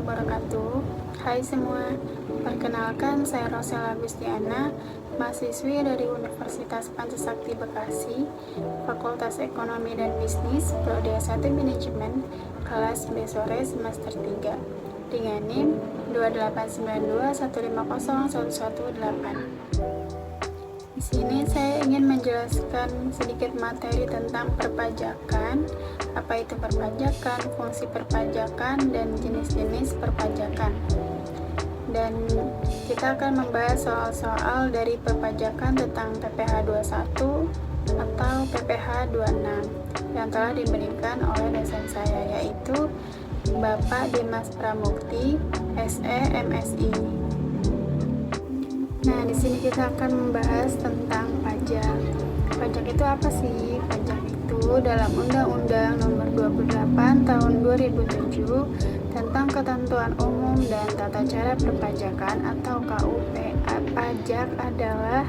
wabarakatuh. Hai semua, perkenalkan saya Rosel Agustiana, mahasiswi dari Universitas Pancasakti Bekasi, Fakultas Ekonomi dan Bisnis, Prodi S1 Manajemen, kelas B sore semester 3, dengan NIM 2892150118. Di sini saya ingin menjelaskan sedikit materi tentang perpajakan, apa itu perpajakan, fungsi perpajakan, dan jenis-jenis perpajakan. Dan kita akan membahas soal-soal dari perpajakan tentang PPh 21 atau PPh 26 yang telah diberikan oleh dosen saya, yaitu Bapak Dimas Pramukti, SE MSI. Nah, di sini kita akan membahas tentang pajak. Pajak itu apa sih? Pajak itu dalam Undang-Undang Nomor 28 Tahun 2007 tentang Ketentuan Umum dan Tata Cara Perpajakan atau KUP. Pajak adalah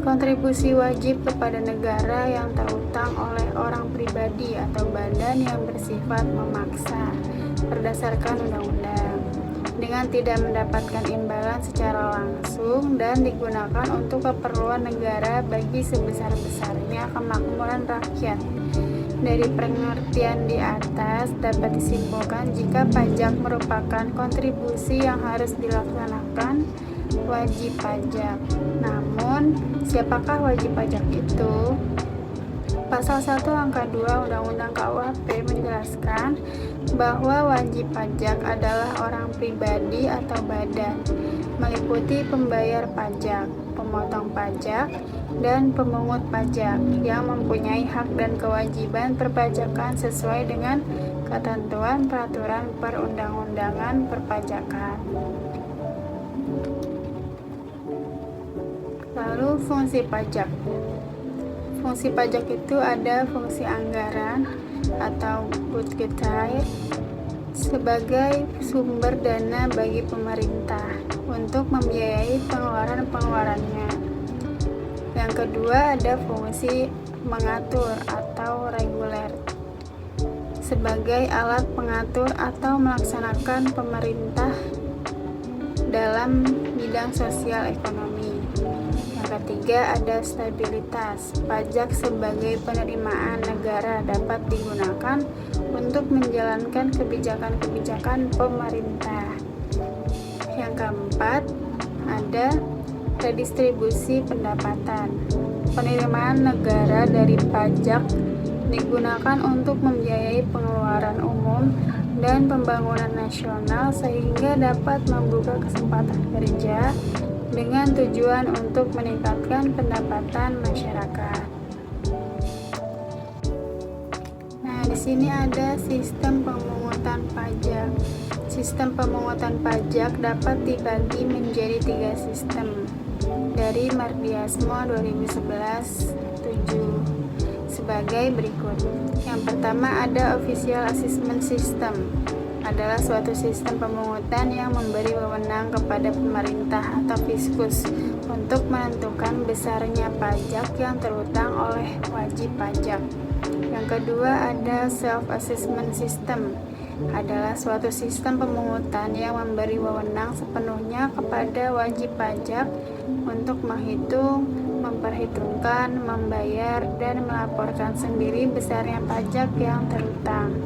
kontribusi wajib kepada negara yang terutang oleh orang pribadi atau badan yang bersifat memaksa berdasarkan undang-undang, dengan tidak mendapatkan imbalan secara langsung dan digunakan untuk keperluan negara bagi sebesar-besarnya kemakmuran rakyat. Dari pengertian di atas dapat disimpulkan jika pajak merupakan kontribusi yang harus dilaksanakan wajib pajak. Namun, siapakah wajib pajak itu? Pasal 1 angka 2 Undang-Undang KUHP menjelaskan bahwa wajib pajak adalah orang pribadi atau badan, meliputi pembayar pajak, pemotong pajak, dan pemungut pajak yang mempunyai hak dan kewajiban perpajakan sesuai dengan ketentuan peraturan perundang-undangan perpajakan. Lalu fungsi pajak. Fungsi pajak itu ada fungsi anggaran atau budgetary sebagai sumber dana bagi pemerintah untuk membiayai pengeluaran-pengeluarannya. Yang kedua ada fungsi mengatur atau reguler sebagai alat pengatur atau melaksanakan pemerintah dalam bidang sosial ekonomi. Yang ketiga ada stabilitas. Pajak sebagai penerimaan negara dapat digunakan untuk menjalankan kebijakan-kebijakan pemerintah. Yang keempat ada redistribusi pendapatan. Penerimaan negara dari pajak digunakan untuk membiayai pengeluaran umum dan pembangunan nasional sehingga dapat membuka kesempatan kerja dengan tujuan untuk meningkatkan pendapatan masyarakat. Nah, di sini ada sistem pemungutan pajak. Sistem pemungutan pajak dapat dibagi menjadi 3 sistem dari Mardiasmo 2011-7 sebagai berikut. Yang pertama ada Official Assessment System, adalah suatu sistem pemungutan yang memberi wewenang kepada pemerintah atau fiskus untuk menentukan besarnya pajak yang terutang oleh wajib pajak. Yang kedua ada Self-Assessment System, adalah suatu sistem pemungutan yang memberi wewenang sepenuhnya kepada wajib pajak untuk menghitung, memperhitungkan, membayar, dan melaporkan sendiri besarnya pajak yang terutang.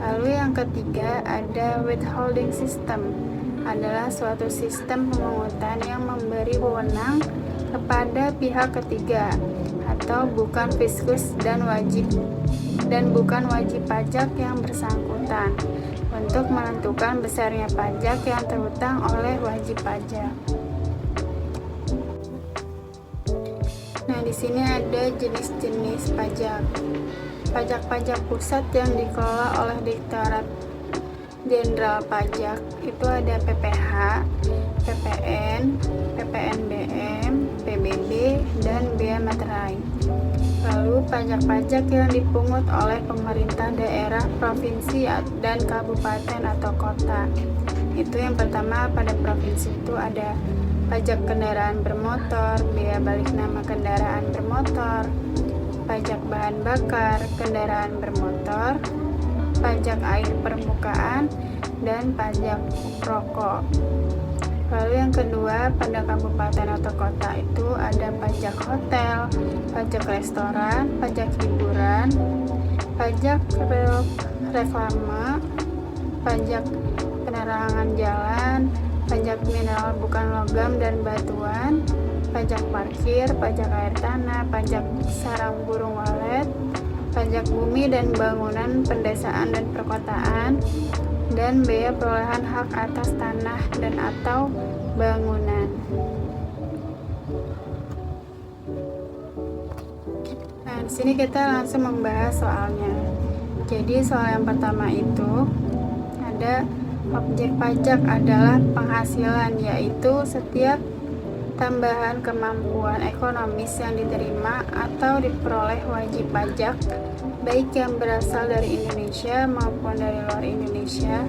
Lalu yang ketiga ada withholding system, adalah suatu sistem pemungutan yang memberi wewenang kepada pihak ketiga atau bukan fiskus dan bukan wajib pajak yang bersangkutan untuk menentukan besarnya pajak yang terutang oleh wajib pajak. Nah, di sini ada jenis-jenis pajak. Pajak-pajak pusat yang dikelola oleh Direktorat Jenderal Pajak itu ada PPh, PPN, PPNBM, PBB, dan bea materai. Lalu pajak-pajak yang dipungut oleh pemerintah daerah, provinsi, dan kabupaten atau kota. Itu yang pertama pada provinsi itu ada pajak kendaraan bermotor, bea balik nama kendaraan bermotor, pajak bahan bakar kendaraan bermotor, pajak air permukaan, dan pajak rokok. Lalu yang kedua, pada kabupaten atau kota itu ada pajak hotel, pajak restoran, pajak hiburan, pajak reklame, pajak penerangan jalan, pajak mineral bukan logam dan batuan, pajak parkir, pajak air tanah, pajak sarang burung walet, pajak bumi dan bangunan pedesaan dan perkotaan, dan bea perolehan hak atas tanah dan atau bangunan. Nah, di sini kita langsung membahas soalnya. Jadi soal yang pertama itu ada objek pajak adalah penghasilan, yaitu setiap tambahan kemampuan ekonomis yang diterima atau diperoleh wajib pajak, baik yang berasal dari Indonesia maupun dari luar Indonesia,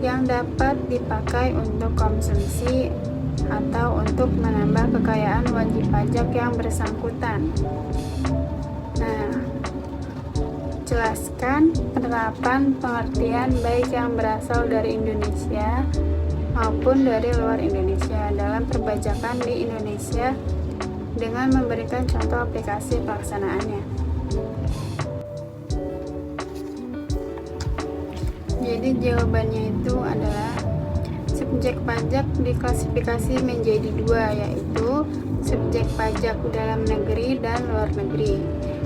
yang dapat dipakai untuk konsumsi atau untuk menambah kekayaan wajib pajak yang bersangkutan. Nah, jelaskan penerapan pengertian baik yang berasal dari Indonesia maupun dari luar Indonesia dalam perpajakan di Indonesia dengan memberikan contoh aplikasi pelaksanaannya. Jadi jawabannya itu adalah subjek pajak diklasifikasi menjadi dua, yaitu subjek pajak dalam negeri dan luar negeri.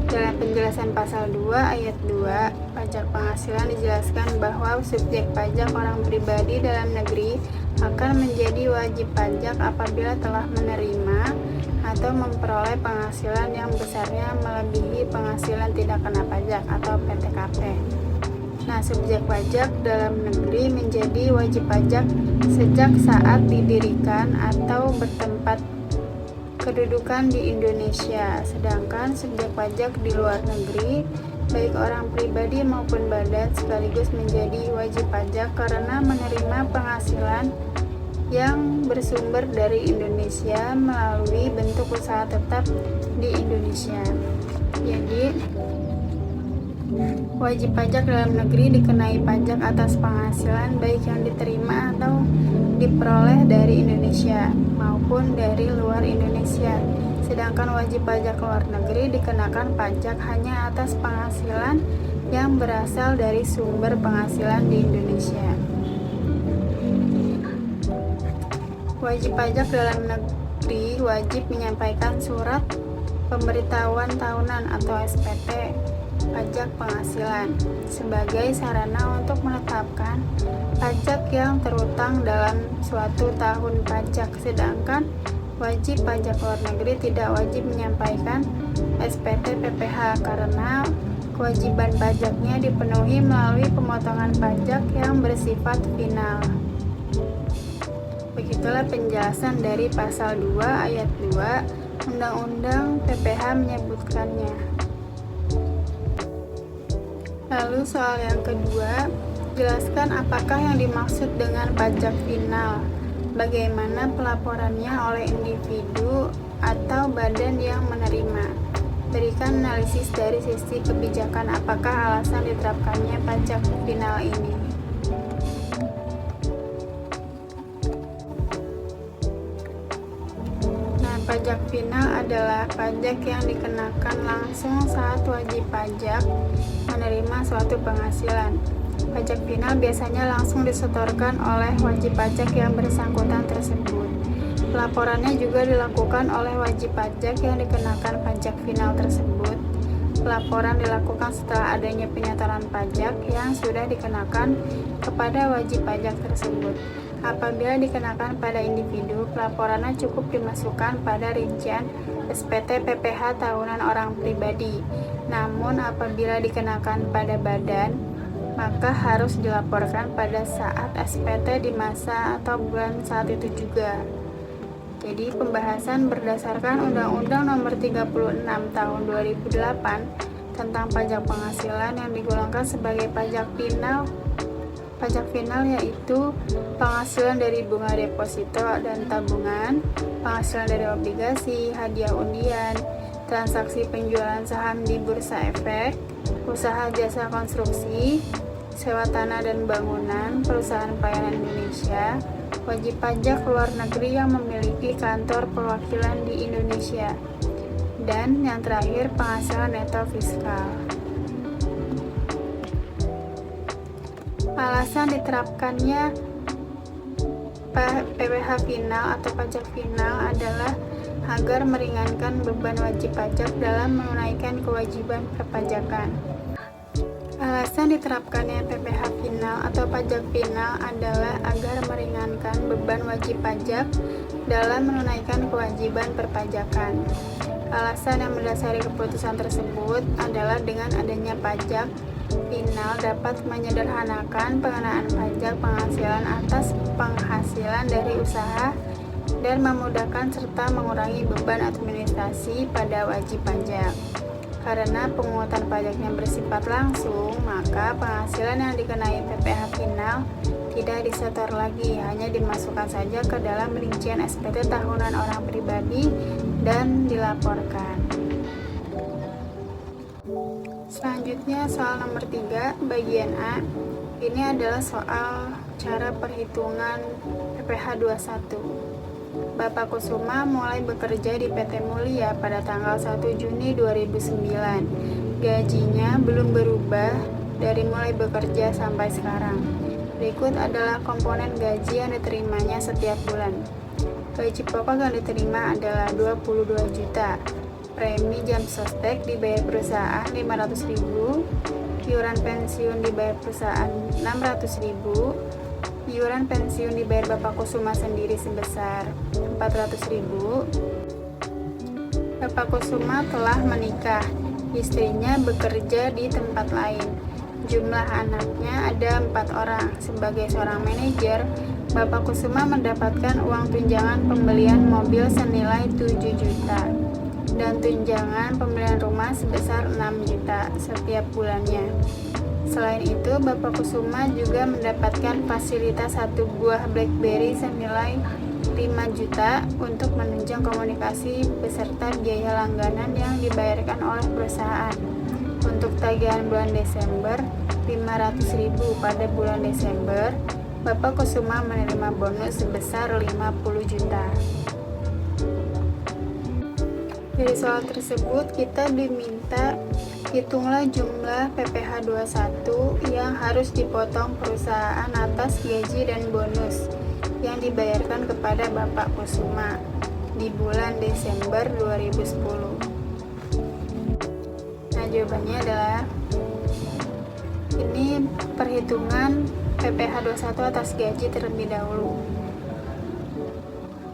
Dalam penjelasan pasal 2 ayat 2 pajak penghasilan dijelaskan bahwa subjek pajak orang pribadi dalam negeri akan menjadi wajib pajak apabila telah menerima atau memperoleh penghasilan yang besarnya melebihi penghasilan tidak kena pajak atau PTKP. Nah, subjek pajak dalam negeri menjadi wajib pajak sejak saat didirikan atau bertempat kedudukan di Indonesia, sedangkan subjek pajak di luar negeri, baik orang pribadi maupun badan, sekaligus menjadi wajib pajak karena menerima penghasilan yang bersumber dari Indonesia melalui bentuk usaha tetap di Indonesia. Jadi, wajib pajak dalam negeri dikenai pajak atas penghasilan baik yang diterima atau diperoleh dari Indonesia maupun dari luar Indonesia. Sedangkan wajib pajak luar negeri dikenakan pajak hanya atas penghasilan yang berasal dari sumber penghasilan di Indonesia. Wajib pajak dalam negeri wajib menyampaikan surat pemberitahuan tahunan atau SPT pajak penghasilan sebagai sarana untuk menetapkan pajak yang terutang dalam suatu tahun pajak, sedangkan wajib pajak luar negeri tidak wajib menyampaikan SPT PPh karena kewajiban pajaknya dipenuhi melalui pemotongan pajak yang bersifat final. Begitulah penjelasan dari pasal 2 ayat 2 Undang-Undang PPh menyebutkannya. Lalu soal yang kedua, jelaskan apakah yang dimaksud dengan pajak final, bagaimana pelaporannya oleh individu atau badan yang menerima. Berikan analisis dari sisi kebijakan apakah alasan diterapkannya pajak final ini. Nah, pajak final adalah pajak yang dikenakan langsung saat wajib pajak menerima suatu penghasilan. Pajak final biasanya langsung disetorkan oleh wajib pajak yang bersangkutan tersebut. Pelaporannya juga dilakukan oleh wajib pajak yang dikenakan pajak final tersebut. Pelaporan dilakukan setelah adanya penyetoran pajak yang sudah dikenakan kepada wajib pajak tersebut. Apabila dikenakan pada individu, pelaporannya cukup dimasukkan pada rincian SPT PPh tahunan orang pribadi. Namun apabila dikenakan pada badan, maka harus dilaporkan pada saat SPT di masa atau bulan saat itu juga. Jadi pembahasan berdasarkan Undang-Undang Nomor 36 Tahun 2008 tentang pajak penghasilan yang digolongkan sebagai pajak final. Pajak final yaitu penghasilan dari bunga deposito dan tabungan, penghasilan dari obligasi, hadiah undian, transaksi penjualan saham di bursa efek, usaha jasa konstruksi, sewa tanah dan bangunan, perusahaan pelayanan Indonesia, wajib pajak luar negeri yang memiliki kantor perwakilan di Indonesia, dan yang terakhir penghasilan neto fiskal. Alasan diterapkannya PPh final atau pajak final adalah agar meringankan beban wajib pajak dalam menunaikan kewajiban perpajakan. Alasan diterapkannya PPh final atau pajak final adalah agar meringankan beban wajib pajak dalam menunaikan kewajiban perpajakan. Alasan yang mendasari keputusan tersebut adalah dengan adanya pajak final dapat menyederhanakan pengenaan pajak penghasilan atas penghasilan dari usaha dan memudahkan serta mengurangi beban administrasi pada wajib pajak. Karena pemungutan pajaknya bersifat langsung, maka penghasilan yang dikenai PPh final tidak disetor lagi, hanya dimasukkan saja ke dalam rincian SPT tahunan orang pribadi dan dilaporkan. Selanjutnya soal nomor 3, bagian A. Ini adalah soal cara perhitungan PPh 21. Bapak Kusuma mulai bekerja di PT Mulia pada tanggal 1 Juni 2009. Gajinya belum berubah dari mulai bekerja sampai sekarang. Berikut adalah komponen gaji yang diterimanya setiap bulan. Gaji pokok yang diterima adalah 22 juta. Premi jam sostek dibayar perusahaan 500.000, iuran pensiun dibayar perusahaan 600.000, iuran pensiun dibayar Bapak Kusuma sendiri sebesar 400.000. Bapak Kusuma telah menikah, istrinya bekerja di tempat lain. Jumlah anaknya ada 4 orang. Sebagai seorang manajer, Bapak Kusuma mendapatkan uang tunjangan pembelian mobil senilai 7 juta dan tunjangan pembelian rumah sebesar 6 juta setiap bulannya. Selain itu, Bapak Kusuma juga mendapatkan fasilitas 1 buah BlackBerry senilai 5 juta untuk menunjang komunikasi beserta biaya langganan yang dibayarkan oleh perusahaan. Untuk tagihan bulan Desember, 500.000 pada bulan Desember, Bapak Kusuma menerima bonus sebesar 50 juta. Dari soal tersebut, kita diminta hitunglah jumlah PPh 21 yang harus dipotong perusahaan atas gaji dan bonus yang dibayarkan kepada Bapak Kusuma di bulan Desember 2010. Nah, jawabannya adalah ini perhitungan PPh 21 atas gaji terlebih dahulu.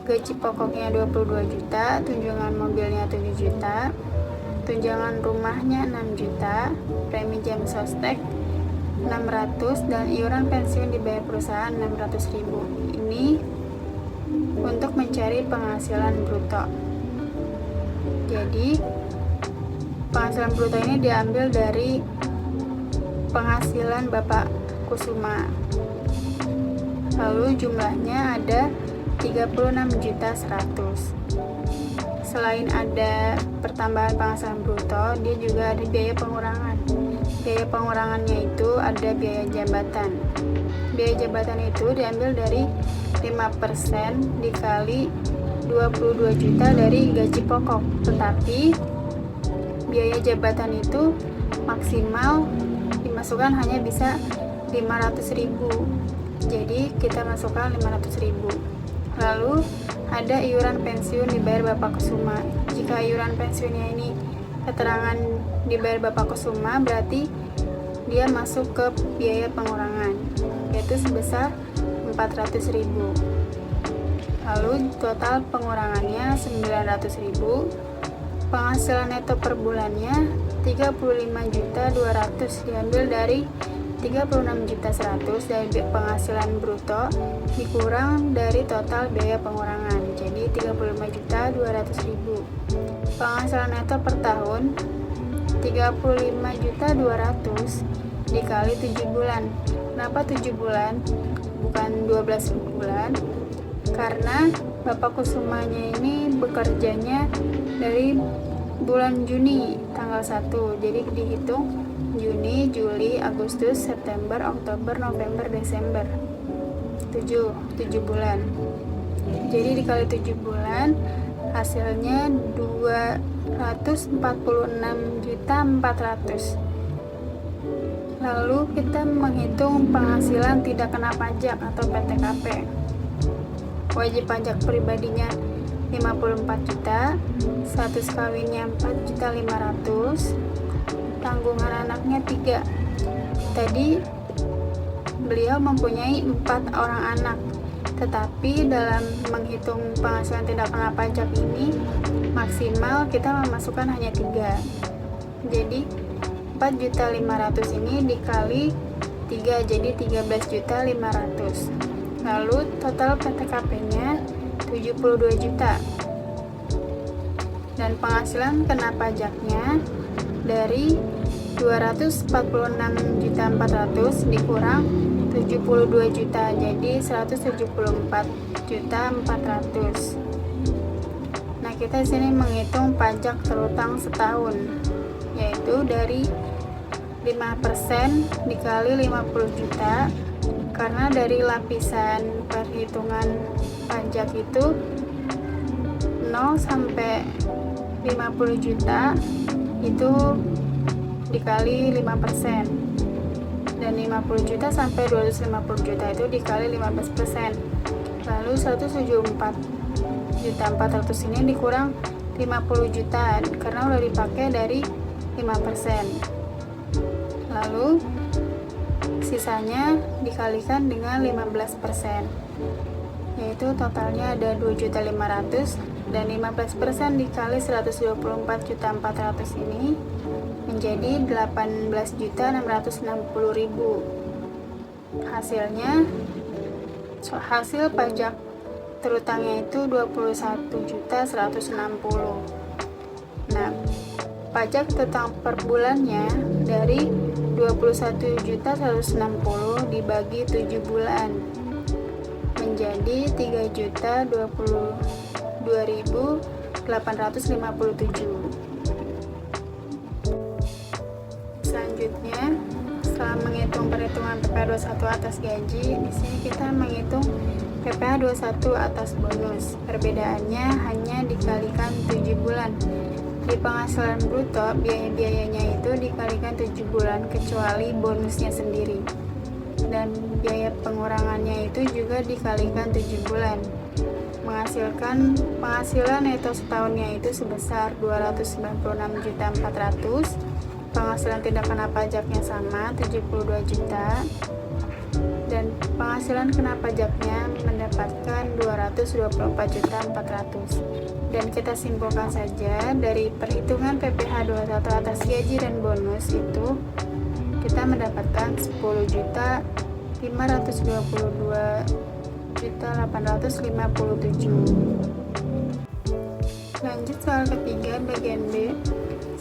Gaji pokoknya 22 juta, tunjangan mobilnya 7 juta, tunjangan rumahnya 6 juta, premi jam sostek 600, dan iuran pensiun dibayar perusahaan 600.000. Ini untuk mencari penghasilan bruto. Jadi penghasilan bruto ini diambil dari penghasilan Bapak Kusuma. Lalu jumlahnya ada 36.100.000. Selain ada pertambahan penghasilan bruto, dia juga ada biaya pengurangan. Biaya pengurangannya itu ada biaya jabatan. Biaya jabatan itu diambil dari 5% dikali 22 juta dari gaji pokok. Tetapi biaya jabatan itu maksimal dimasukkan hanya bisa 500.000. Jadi kita masukkan 500.000. Lalu ada iuran pensiun dibayar Bapak Kusuma. Jika iuran pensiunnya ini keterangan dibayar Bapak Kusuma, berarti dia masuk ke biaya pengurangan, yaitu sebesar 400.000. Lalu total pengurangannya 900.000. Penghasilan neto per bulannya 35.200.000 diambil dari 36.100.000 dari penghasilan bruto dikurang dari total biaya pengurangan, jadi 35.200.000. Penghasilan neto per tahun 35.200.000 dikali 7 bulan. Kenapa 7 bulan bukan 12 bulan? Karena Bapak Kusumanya ini bekerjanya dari bulan Juni tanggal 1, jadi dihitung Juni, Juli, Agustus, September, Oktober, November, Desember. 7 bulan. Jadi dikali 7 bulan hasilnya 246.400.000. Lalu kita menghitung penghasilan tidak kena pajak atau PTKP. Wajib pajak pribadinya 54 juta, status kawinnya 4.500.000, tanggungan anaknya 3. Tadi beliau mempunyai 4 orang anak, tetapi dalam menghitung penghasilan tidak kena pajak ini maksimal kita memasukkan hanya 3. Jadi 4.500.000 ini dikali 3 jadi 13.500.000. Lalu total PTKP-nya 72 juta. Dan penghasilan kena pajaknya dari 246.400.000 dikurang 72 juta jadi 174.400.000. Nah, kita sini menghitung pajak terutang setahun, yaitu dari 5% dikali 50 juta, karena dari lapisan perhitungan pajak itu 0 sampai 50 juta itu dikali 5%, dan 50 juta sampai 250 juta itu dikali 15%. Lalu 174.400.000 ini dikurang 50 juta karena udah dipakai dari 5%. Lalu sisanya dikalikan dengan 15%, yaitu totalnya ada 2.500.000, dan 15% dikali 124.400.000 ini menjadi 18.660.000. Hasil pajak terutangnya itu 21.160.000. Nah, pajak terutang per bulannya dari 21.160.000 dibagi 7 bulan menjadi 3.022.857. Selanjutnya, setelah menghitung perhitungan PPh 21 atas gaji, di sini kita menghitung PPh 21 atas bonus. Perbedaannya hanya dikalikan 7 bulan. Di penghasilan bruto, biaya-biayanya itu dikalikan 7 bulan kecuali bonusnya sendiri. Dan biaya pengurangannya itu juga dikalikan 7 bulan. Menghasilkan penghasilan neto setahunnya itu sebesar 296.400.000. Penghasilan tidak kena pajaknya sama 72 juta, dan penghasilan kena pajaknya mendapatkan 224.400.000. Dan kita simpulkan saja dari perhitungan PPh 21 atas gaji dan bonus itu kita mendapatkan 10.522.857. Lanjut soal ketiga bagian B.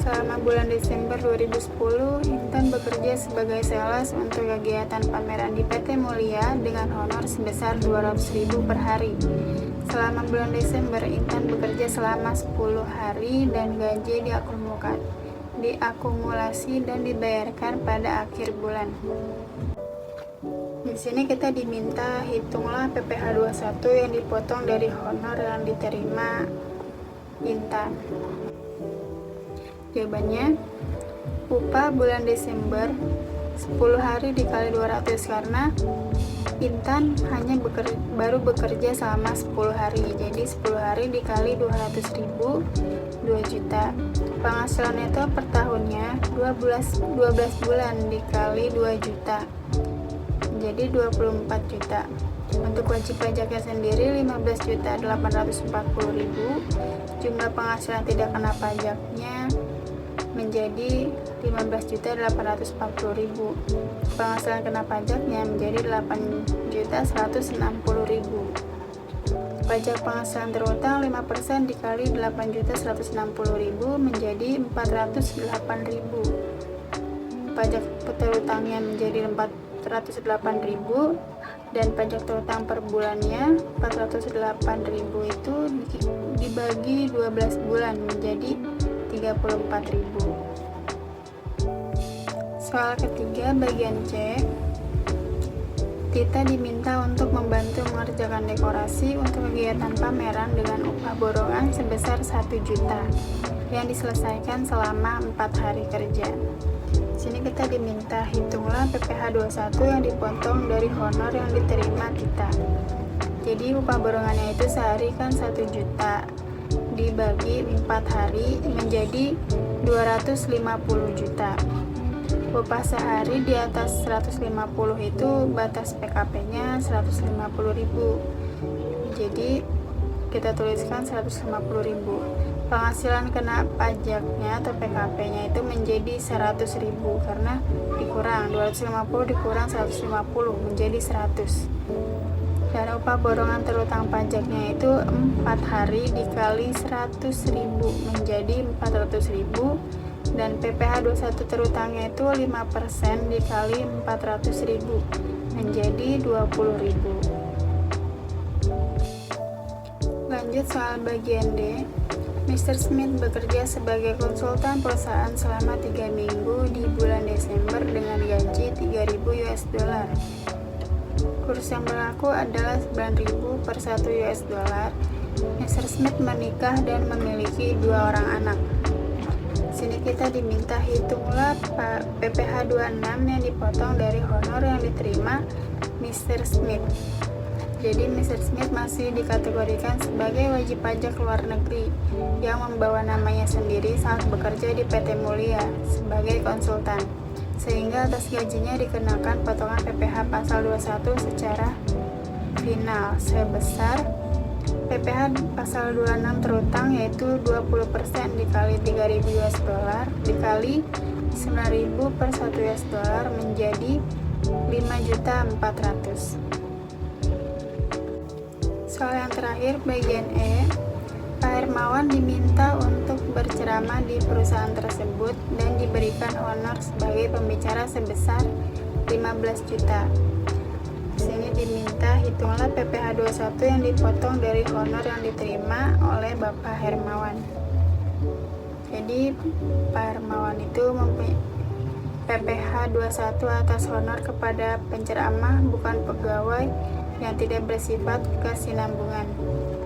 Selama bulan Desember 2010, Intan bekerja sebagai sales untuk kegiatan pameran di PT Mulia dengan honor sebesar 200.000 per hari. Selama bulan Desember, Intan bekerja selama 10 hari dan gaji diakumulasi dan dibayarkan pada akhir bulan. Di sini kita diminta hitunglah PPh 21 yang dipotong dari honor yang diterima Intan. Jawabannya, upah bulan Desember 10 hari dikali 200 karena Intan hanya baru bekerja selama 10 hari. Jadi 10 hari dikali 200.000, 2 juta. Penghasilan neto per tahunnya 12 bulan dikali 2 juta. Jadi 24 juta. Untuk wajib pajaknya sendiri 15.840.000. Jumlah penghasilan tidak kena pajaknya menjadi 15.840.000. Penghasilan kena pajaknya menjadi 8.160.000. Pajak penghasilan terutang 5% dikali 8.160.000 menjadi 408.000. Pajak terutangnya menjadi 408.000, dan pajak terutang per bulannya 408.000 itu dibagi 12 bulan menjadi 34.000. Soal ketiga bagian C, Tita diminta untuk membantu mengerjakan dekorasi untuk kegiatan pameran dengan upah borongan sebesar 1 juta yang diselesaikan selama 4 hari kerja. Sini kita diminta hitunglah PPh 21 yang dipotong dari honor yang diterima Tita. Jadi upah borongannya itu sehari kan 1 juta dibagi 4 hari menjadi 250 juta. Upah sehari di atas 150 itu batas PKP-nya 150.000. Jadi kita tuliskan 150.000. Penghasilan kena pajaknya atau PKP-nya itu menjadi 100.000 karena dikurang 250 dikurang 150 menjadi 100. Dan upah borongan terutang pajaknya itu 4 hari dikali 100.000 menjadi 400.000. Dan PPh 21 terutangnya itu 5% dikali 400.000 menjadi 20.000. Lanjut soal bagian D. Mr. Smith bekerja sebagai konsultan perusahaan selama 3 minggu di bulan Desember dengan gaji 3.000 US dollar. Kurs yang berlaku adalah 9.000 per 1 US dollar. Mr. Smith menikah dan memiliki 2 orang anak. Sini kita diminta hitunglah PPh 26 yang dipotong dari honor yang diterima Mr. Smith. Jadi Mr. Smith masih dikategorikan sebagai wajib pajak luar negeri yang membawa namanya sendiri saat bekerja di PT Mulia sebagai konsultan, sehingga atas gajinya dikenakan potongan PPh pasal 21 secara final sebesar PPh pasal 26 terutang yaitu 20% dikali 3.000 US dollar dikali 9.000 per 1 US dollar menjadi 5.400.000. Soal yang terakhir bagian E, Pak Hermawan diminta untuk berceramah di perusahaan tersebut dan diberikan honor sebagai pembicara sebesar 15 juta. Sini diminta hitunglah PPh 21 yang dipotong dari honor yang diterima oleh Bapak Hermawan. Jadi Pak Hermawan itu mempunyai PPh 21 atas honor kepada penceramah bukan pegawai yang tidak bersifat kesinambungan.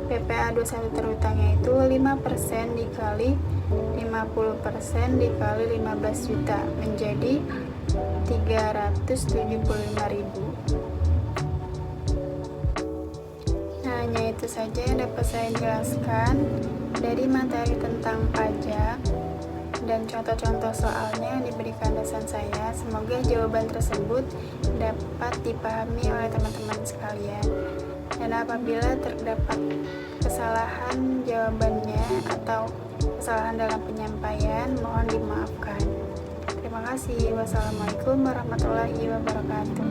PPh 21 terutangnya itu 5% dikali 50% dikali 15 juta menjadi 375.000. Hanya itu saja yang dapat saya jelaskan dari materi tentang pajak dan contoh-contoh soalnya yang diberikan dosen saya. Semoga jawaban tersebut dapat dipahami oleh teman-teman sekalian. Dan apabila terdapat kesalahan jawabannya atau kesalahan dalam penyampaian, mohon dimaafkan. Terima kasih. Wassalamualaikum warahmatullahi wabarakatuh.